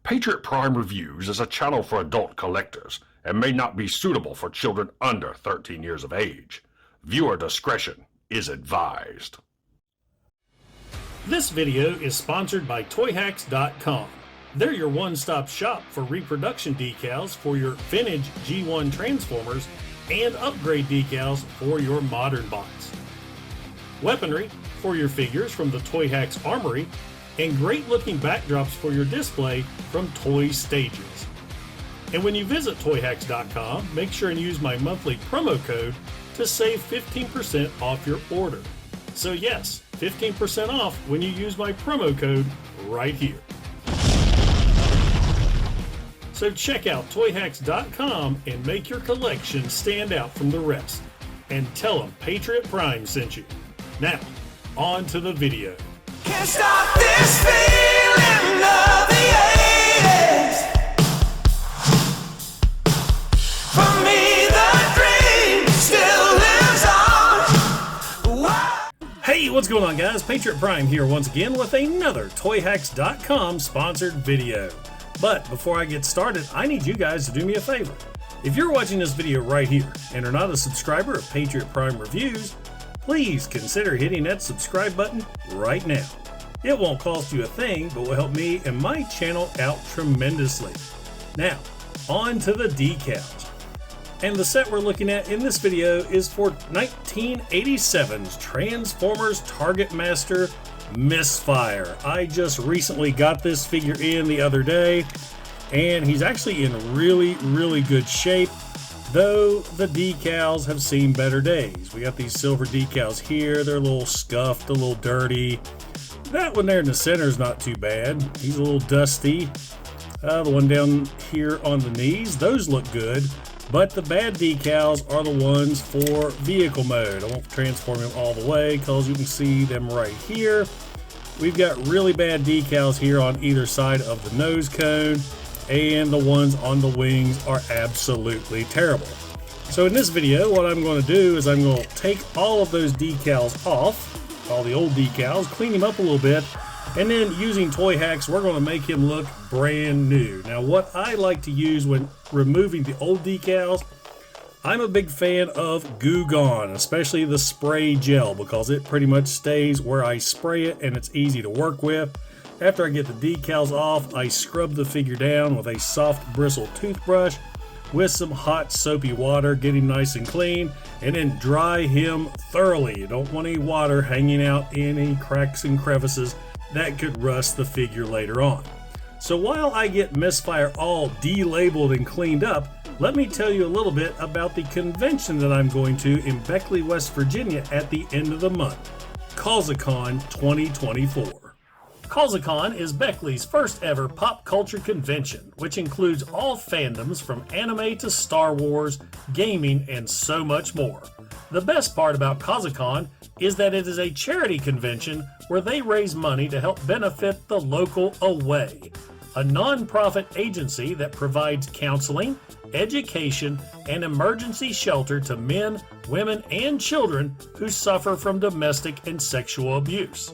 Patriot Prime Reviews is a channel for adult collectors and may not be suitable for children under 13 years of age. Viewer discretion is advised. This video is sponsored by Toyhax.com. They're your one-stop shop for reproduction decals for your vintage G1 Transformers and upgrade decals for your modern bots. Weaponry for your figures from the Toyhax Armory, and great-looking backdrops for your display from Toy Stages. And when you visit Toyhax.com, make sure and use my monthly promo code to save 15% off your order. So yes, 15% off when you use my promo code right here. So check out Toyhax.com and make your collection stand out from the rest. And tell them Patriot Prime sent you. Now, on to the video. Can't stop this feeling of the 80s. For me, the dream still lives on. Wow. Hey, what's going on, guys? Patriot Prime here once again with another Toyhax.com sponsored video. But before I get started, I need you guys to do me a favor. If you're watching this video right here and are not a subscriber of Patriot Prime Reviews, please consider hitting that subscribe button right now. It won't cost you a thing, but will help me and my channel out tremendously. Now, on to the decals. And the set we're looking at in this video is for 1987's Transformers Target Master Misfire. I just recently got this figure in the other day, and he's actually in really good shape, though the decals have seen better days. We got these silver decals here. They're a little scuffed, a little dirty. That one there in the center is not too bad. He's a little dusty. The one down here on the knees, those look good. But the bad decals are the ones for vehicle mode. I won't transform him all the way because you can see them right here. We've got really bad decals here on either side of the nose cone, and the ones on the wings are absolutely terrible. So in this video, what I'm going to do is I'm going to take all of those decals off, all the old decals, clean them up a little bit, and then using Toyhax, we're going to make him look brand new. Now, what I like to use when removing the old decals, I'm a big fan of Goo Gone, especially the spray gel, because it pretty much stays where I spray it and it's easy to work with. After I get the decals off, I scrub the figure down with a soft bristle toothbrush with some hot soapy water, get him nice and clean, and then dry him thoroughly. You don't want any water hanging out in any cracks and crevices that could rust the figure later on. So while I get Misfire all delabeled and cleaned up, let me tell you a little bit about the convention that I'm going to in Beckley, West Virginia at the end of the month, CulzaCon 2024. CulzaCon is Beckley's first ever pop culture convention, which includes all fandoms from anime to Star Wars, gaming, and so much more. The best part about CulzaCon is that it is a charity convention where they raise money to help benefit the local Away, a non-profit agency that provides counseling, education, and emergency shelter to men, women, and children who suffer from domestic and sexual abuse.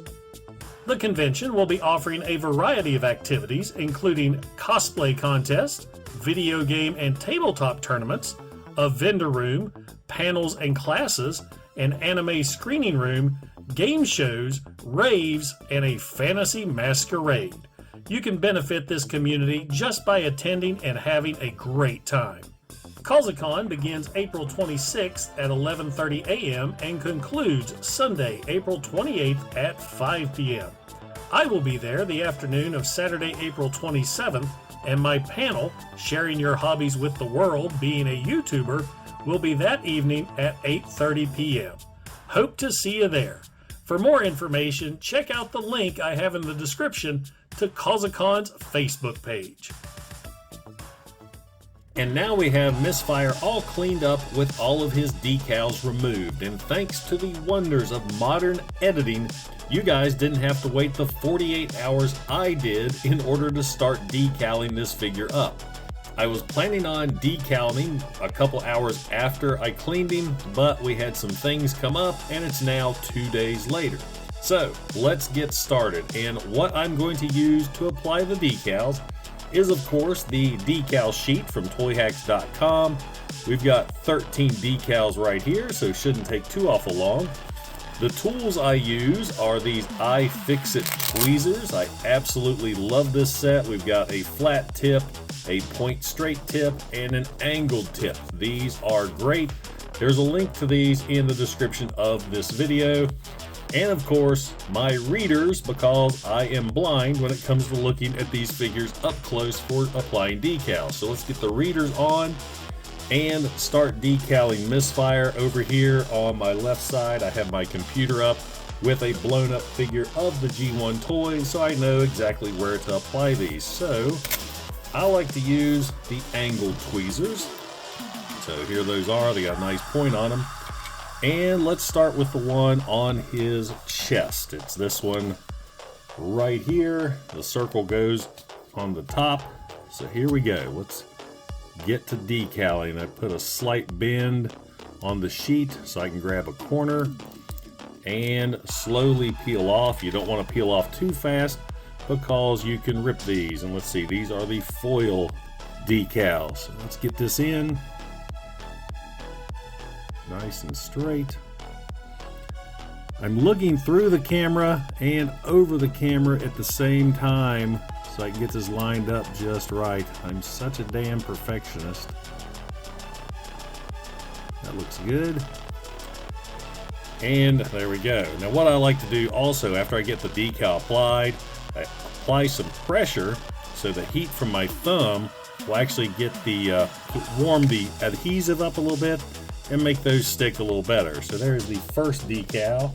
The convention will be offering a variety of activities, including cosplay contests, video game and tabletop tournaments, a vendor room, panels and classes, an anime screening room, game shows, raves, and a fantasy masquerade. You can benefit this community just by attending and having a great time. CulzaCon begins April 26th at 11:30 a.m. and concludes Sunday, April 28th at 5 p.m. I will be there the afternoon of Saturday, April 27th, and my panel, Sharing Your Hobbies with the World, Being a YouTuber, will be that evening at 8:30 p.m. Hope to see you there. For more information, check out the link I have in the description to CulzaCon's Facebook page. And now we have Misfire all cleaned up with all of his decals removed, and thanks to the wonders of modern editing, you guys didn't have to wait the 48 hours I did in order to start decaling this figure up. I was planning on decaling a couple hours after I cleaned him, but we had some things come up and it's now 2 days later. So let's get started, and what I'm going to use to apply the decals is, of course, the decal sheet from Toyhax.com. We've got 13 decals right here, so it shouldn't take too awful long. The tools I use are these iFixit tweezers. I absolutely love this set. We've got a flat tip, a point straight tip, and an angled tip. These are great. There's a link to these in the description of this video. And of course, my readers, because I am blind when it comes to looking at these figures up close for applying decals. So let's get the readers on and start decaling Misfire. Over here on my left side, I have my computer up with a blown up figure of the G1 toy, so I know exactly where to apply these. So I like to use the angled tweezers. So here those are, they got a nice point on them. And let's start with the one on his chest. It's this one right here. The circle goes on the top. So here we go. Let's get to decaling. I put a slight bend on the sheet so I can grab a corner and slowly peel off. You don't want to peel off too fast because you can rip these. And let's see, these are the foil decals. So let's get this in. Nice and straight. I'm looking through the camera and over the camera at the same time so I can get this lined up just right. I'm such a damn perfectionist. That looks good. And there we go. Now what I like to do also after I get the decal applied, I apply some pressure so the heat from my thumb will actually get the warm the adhesive up a little bit and make those stick a little better. So there's the first decal.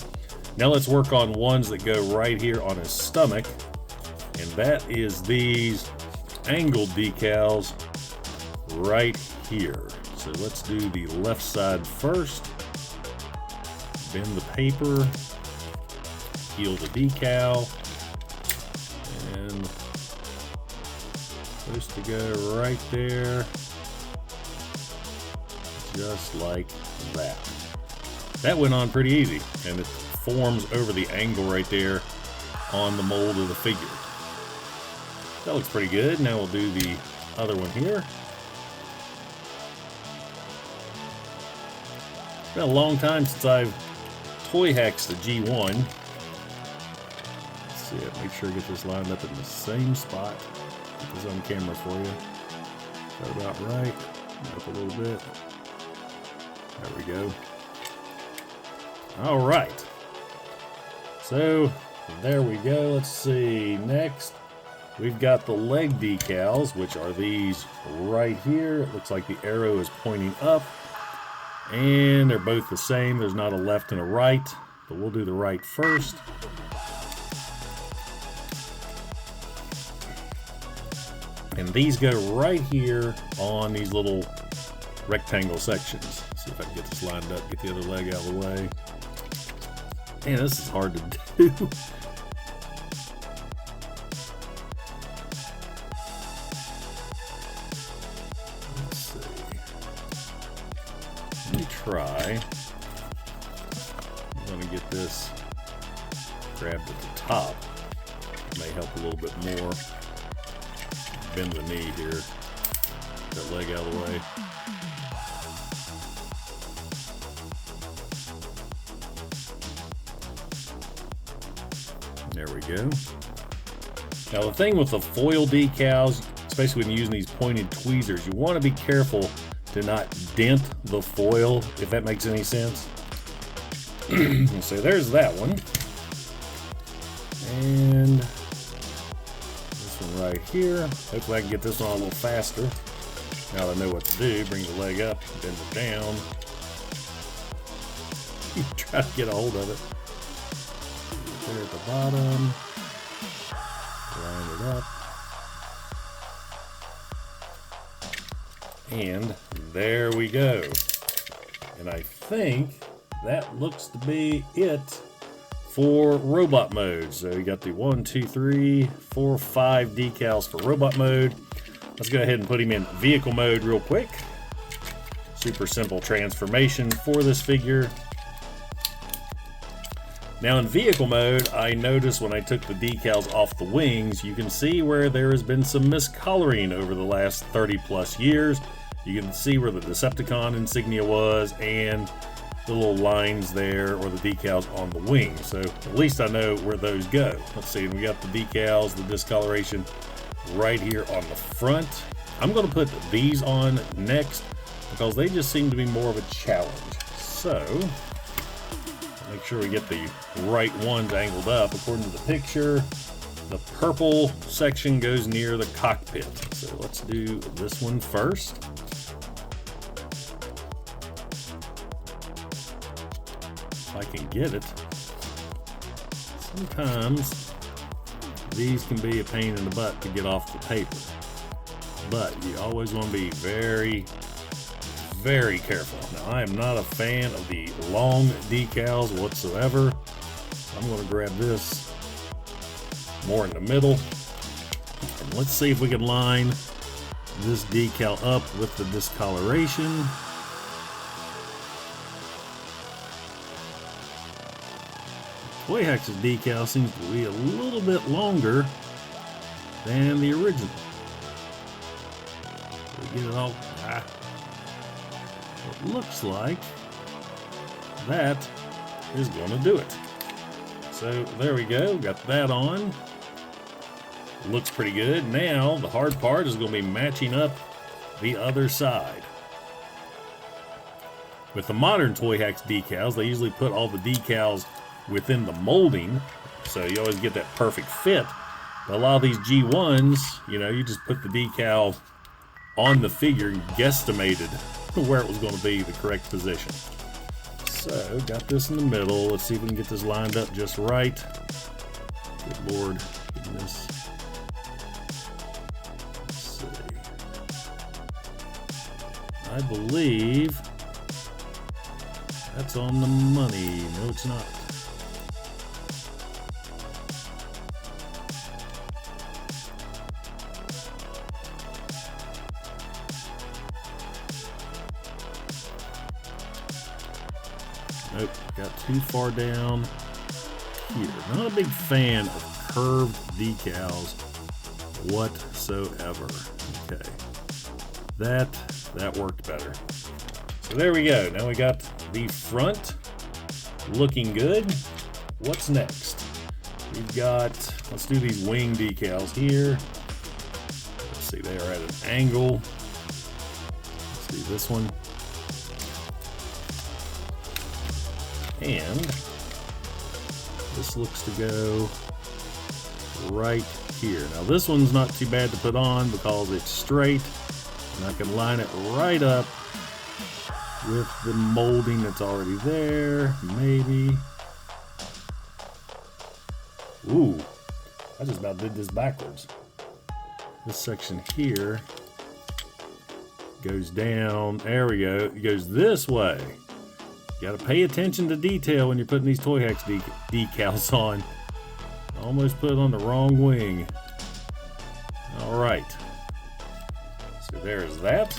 Now let's work on ones that go right here on his stomach, and that is these angled decals right here. So let's do the left side first. Bend the paper, peel the decal, and supposed to go right there. Just like that. That went on pretty easy, and it forms over the angle right there on the mold of the figure. That looks pretty good. Now we'll do the other one here. It's been a long time since I've Toyhaxed the G1. Let's see it. Make sure I get this lined up in the same spot. Get this on camera for you. Is that about right? Up a little bit. There we go. All right. So there we go. Let's see. Next, we've got the leg decals, which are these right here. It looks like the arrow is pointing up, and they're both the same. There's not a left and a right, but we'll do the right first. And these go right here on these little rectangle sections. See if I can get this lined up, get the other leg out of the way. Man, this is hard to do. Let's see. Let me try. I'm going to get this grabbed at the top. May help a little bit more. Bend the knee here. That leg out of the way. There we go. Now the thing with the foil decals, especially when you're using these pointed tweezers, you want to be careful to not dent the foil, if that makes any sense. So there's that one. And this one right here. Hopefully I can get this one a little faster. Now that I know what to do, bring the leg up, bend it down. Try to get a hold of it. There at the bottom. Line it up. And there we go. And I think that looks to be it for robot mode. So you got the 1, 2, 3, 4, 5 decals for robot mode. Let's go ahead and put him in vehicle mode real quick. Super simple transformation for this figure. Now in vehicle mode, I noticed when I took the decals off the wings, you can see where there has been some miscoloring over the last 30 plus years. You can see where the Decepticon insignia was and the little lines there, or the decals on the wing. So at least I know where those go. Let's see, we got the decals, the discoloration right here on the front. I'm going to put these on next because they just seem to be more of a challenge. So make sure we get the right ones angled up. According to the picture, the purple section goes near the cockpit. So let's do this one first. If I can get it. Sometimes these can be a pain in the butt to get off the paper, but you always want to be very, very careful. Now, I am not a fan of the long decals whatsoever. I'm going to grab this more in the middle. And let's see if we can line this decal up with the discoloration. Toyhax's decal seems to be a little bit longer than the original. We get it all. It looks like that is going to do it. So there we go. Got that on. Looks pretty good. Now the hard part is going to be matching up the other side. With the modern Toyhax decals, they usually put all the decals within the molding, so you always get that perfect fit. But a lot of these G1s, you just put the decal on the figure and guesstimated where it was going to be the correct position. So got this in the middle. Let's see if we can get this lined up just right. Good Lord, getting this. Let's see. I believe that's on the money. No, it's not. Nope, got too far down here. Not a big fan of curved decals whatsoever. Okay, that worked better. So there we go. Now we got the front looking good. What's next? We've got, let's do these wing decals here. Let's see, they are at an angle. Let's do this one. And this looks to go right here. Now this one's not too bad to put on because it's straight, and I can line it right up with the molding that's already there, maybe. Ooh, I just about did this backwards. This section here goes down, there we go, it goes this way. You gotta pay attention to detail when you're putting these Toyhax decals on. I almost put it on the wrong wing. All right. So there's that.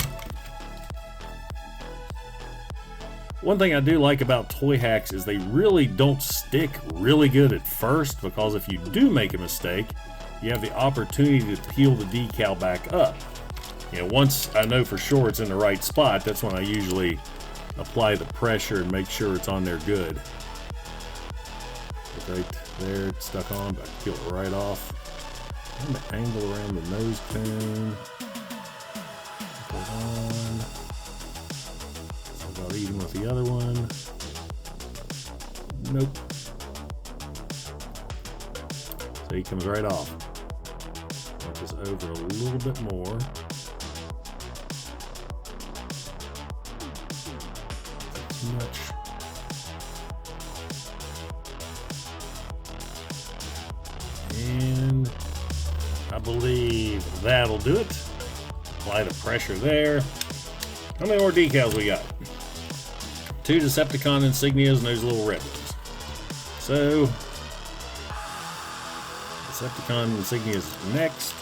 One thing I do like about Toyhax is they really don't stick really good at first, because if you do make a mistake, you have the opportunity to peel the decal back up. Once I know for sure it's in the right spot, that's when I usually apply the pressure and make sure it's on there good. Right there, it's stuck on, but I can peel it right off. I'm going to angle around the nose cone. Put it on. So about even with the other one. Nope. So he comes right off. Put this over a little bit more. Much. And I believe that'll do it. Apply the pressure there. How many more decals we got? 2 Decepticon insignias and those little red ones. So Decepticon insignias next.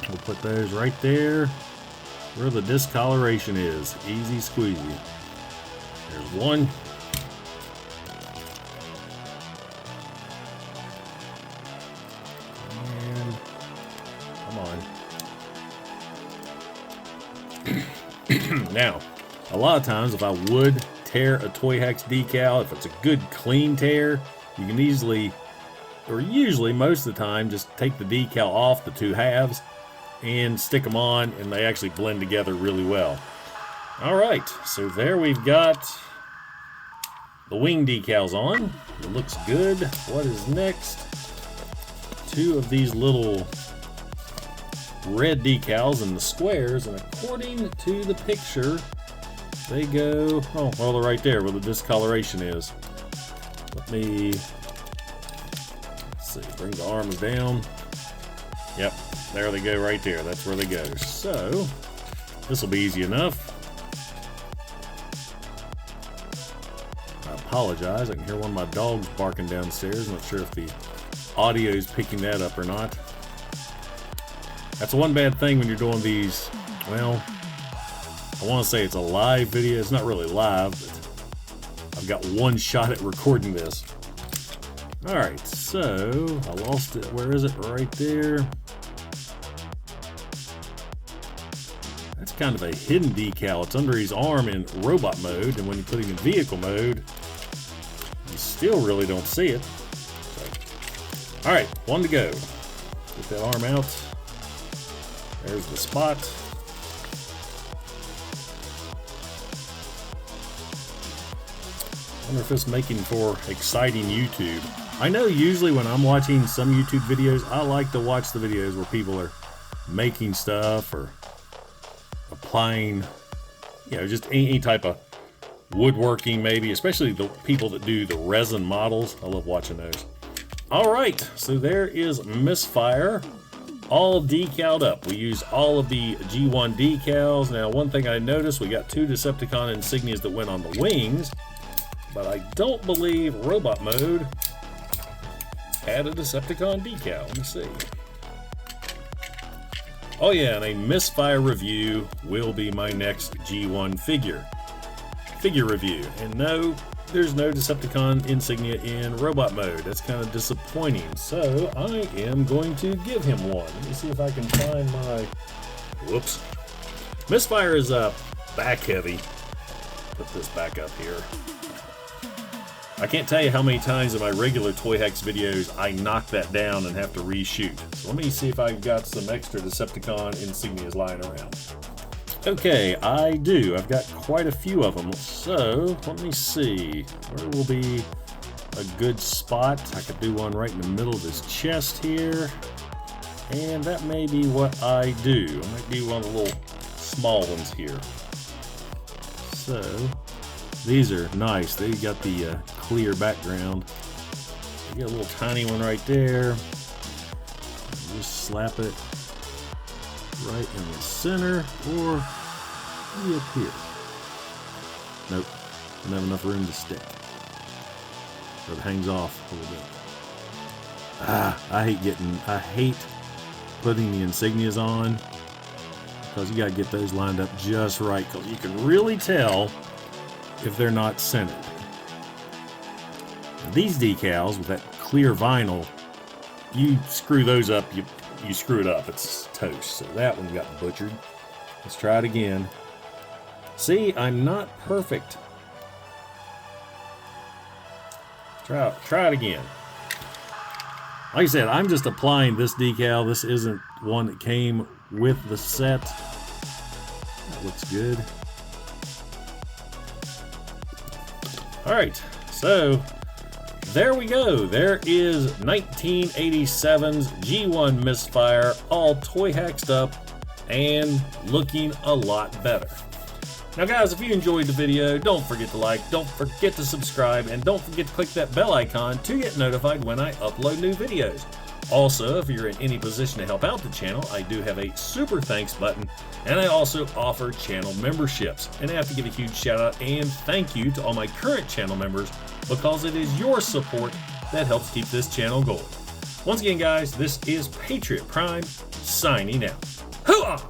We'll put those right there where the discoloration is. Easy squeezy. There's one. on. Now, a lot of times if I would tear a Toyhax decal, if it's a good clean tear, you can easily, or usually most of the time, just take the decal off the two halves and stick them on, and they actually blend together really well. All right, so there we've got the wing decals on. It looks good. What is next? Two of these little red decals in the squares, and according to the picture, they go, oh, well, they're right there where the discoloration is. Let me, let's see, bring the arms down. Yep, there they go right there. That's where they go. So, this will be easy enough. I apologize. I can hear one of my dogs barking downstairs. I'm not sure if the audio is picking that up or not. That's one bad thing when you're doing these, well, I want to say it's a live video. It's not really live, but I've got one shot at recording this. Alright, so I lost it. Where is it? Right there. That's kind of a hidden decal. It's under his arm in robot mode, and when you put him in vehicle mode, you still really don't see it. So, alright, one to go. Get that arm out. There's the spot. I wonder if it's making for exciting YouTube. I know usually when I'm watching some YouTube videos, I like to watch the videos where people are making stuff or applying, you know, just any type of woodworking maybe, especially the people that do the resin models. I love watching those. All right, so there is Misfire, all decaled up. We used all of the G1 decals. Now, one thing I noticed, we got two Decepticon insignias that went on the wings, but I don't believe robot mode had a Decepticon decal. Let me see. Oh yeah, and a Misfire review will be my next G1 figure review. And no, there's no Decepticon insignia in robot mode. That's kind of disappointing. So I am going to give him one. Let me see if I can find my, whoops. Misfire is back heavy. Put this back up here. I can't tell you how many times in my regular Toyhax videos I knock that down and have to reshoot. So let me see if I've got some extra Decepticon insignias lying around. Okay, I do. I've got quite a few of them. So let me see. Where will be a good spot? I could do one right in the middle of his chest here. And that may be what I do. I might do one of the little small ones here. So these are nice. They got the clear background. You got a little tiny one right there. Just slap it right in the center, or maybe up here. Nope, don't have enough room to stick. So it hangs off a little bit. I hate putting the insignias on, because you gotta get those lined up just right, because you can really tell if they're not centered. Now, these decals with that clear vinyl, you screw those up, you screw it up, it's toast. So that one got butchered. Let's try it again. See, I'm not perfect. Try it again. Like I said, I'm just applying this decal. This isn't one that came with the set. That looks good. Alright, so there we go. There is 1987's G1 Misfire, all Toyhaxed up and looking a lot better. Now guys, if you enjoyed the video, don't forget to like, don't forget to subscribe, and don't forget to click that bell icon to get notified when I upload new videos. Also, if you're in any position to help out the channel, I do have a super thanks button, and I also offer channel memberships. And I have to give a huge shout out and thank you to all my current channel members, because it is your support that helps keep this channel going. Once again guys, this is Patriot Prime, signing out. Hooah!